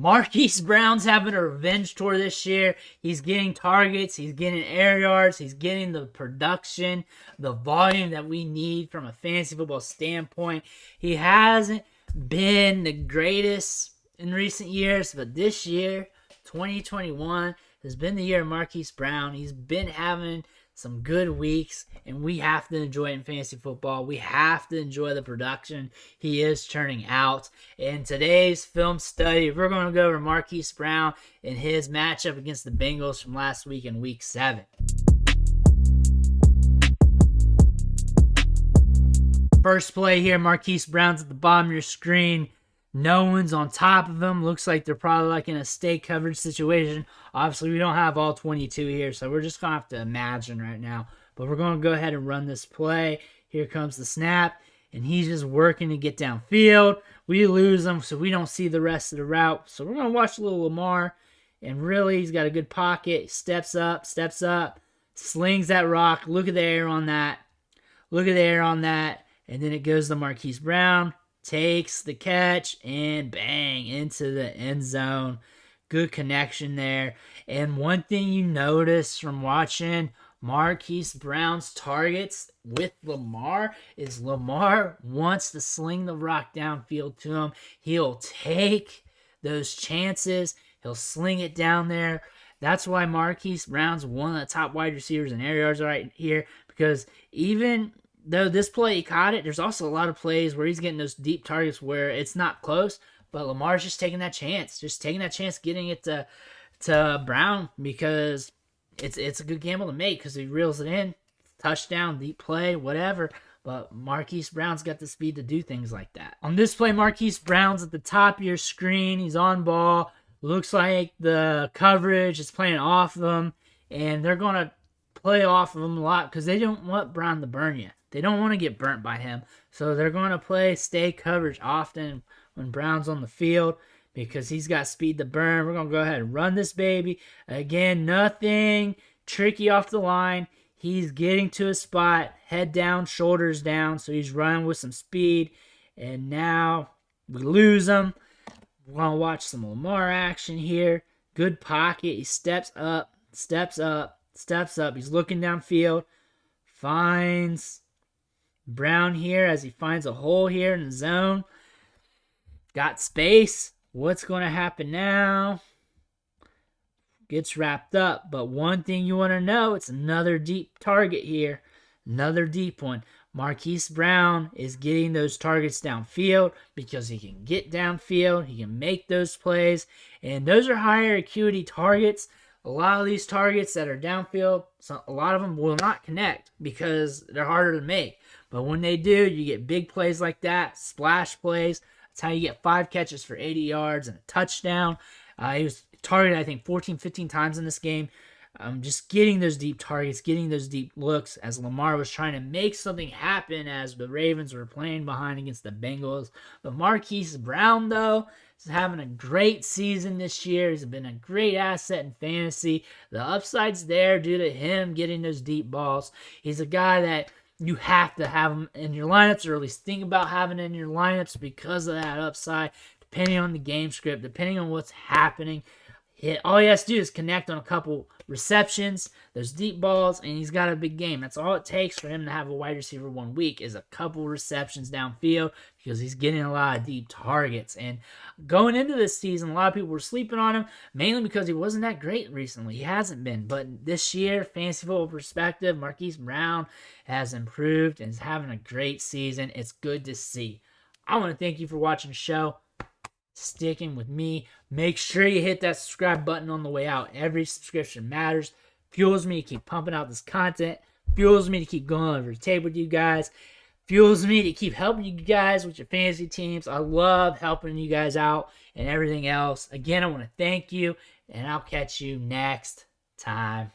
Marquise Brown's having a revenge tour this year. He's getting targets, he's getting air yards, he's getting the production, the volume that we need from a fantasy football standpoint. He hasn't been the greatest in recent years, but this year, 2021, has been the year of Marquise Brown. He's been having some good weeks, and we have to enjoy it in fantasy football. We have to enjoy the production he is churning out. In today's film study, we're going to go over Marquise Brown and his matchup against the Bengals from last week in Week 7. First play here, Marquise Brown's at the bottom of your screen. No one's on top of him. Looks like they're probably like in a stay coverage situation. Obviously, we don't have all 22 here, so we're just going to have to imagine right now. But we're going to go ahead and run this play. Here comes the snap, and he's just working to get downfield. We lose him, so we don't see the rest of the route. So we're going to watch a little Lamar, and really, he's got a good pocket. He steps up, slings that rock. Look at the air on that. And then it goes to Marquise Brown. Takes the catch and bang into the end zone. Good connection there. And one thing you notice from watching Marquise Brown's targets with Lamar is Lamar wants to sling the rock downfield to him. He'll take those chances. He'll sling it down there. That's why Marquise Brown's one of the top wide receivers in air yards right here, because even though this play he caught it, there's also a lot of plays where he's getting those deep targets where it's not close, but Lamar's just taking that chance, getting it to Brown, because it's a good gamble to make because he reels it in, touchdown, deep play, whatever. But Marquise Brown's got the speed to do things like that. On this play, Marquise Brown's at the top of your screen. He's on ball. Looks like the coverage is playing off of him, and they're going to play off of him a lot because they don't want Brown to burn you. They don't want to get burnt by him. So they're going to play stay coverage often when Brown's on the field because he's got speed to burn. We're going to go ahead and run this baby. Again, nothing tricky off the line. He's getting to a spot, head down, shoulders down. So he's running with some speed. And now we lose him. We're going to watch some Lamar action here. Good pocket. He steps up. He's looking downfield. Finds Brown here as he finds a hole here in the zone. Got space. What's going to happen now? Gets wrapped up. But one thing you want to know, it's another deep target here. Another deep one. Marquise Brown is getting those targets downfield because he can get downfield. He can make those plays. And those are higher acuity targets. A lot of these targets that are downfield, a lot of them will not connect because they're harder to make. But when they do, you get big plays like that, splash plays. That's how you get 5 catches for 80 yards and a touchdown. He was targeted, I think, 14, 15 times in this game. Just getting those deep targets, getting those deep looks as Lamar was trying to make something happen as the Ravens were playing behind against the Bengals. But Marquise Brown, though, is having a great season this year. He's been a great asset in fantasy. The upside's there due to him getting those deep balls. He's a guy that you have to have him in your lineups, or at least think about having in your lineups because of that upside, depending on the game script, depending on what's happening. All he has to do is connect on a couple receptions, those deep balls, and he's got a big game. That's all it takes for him to have a wide receiver 1 week is a couple receptions downfield because he's getting a lot of deep targets. And going into this season, a lot of people were sleeping on him, mainly because he wasn't that great recently. He hasn't been. But this year, fantasy football perspective, Marquise Brown has improved and is having a great season. It's good to see. I want to thank you for watching the show, sticking with me. Make sure you hit that subscribe button on the way out. Every subscription matters. Fuels me to keep pumping out this content. Fuels me to keep going over the tape with you guys. Fuels me to keep helping you guys with your fantasy teams. I love helping you guys out and everything else. Again, I want to thank you, and I'll catch you next time.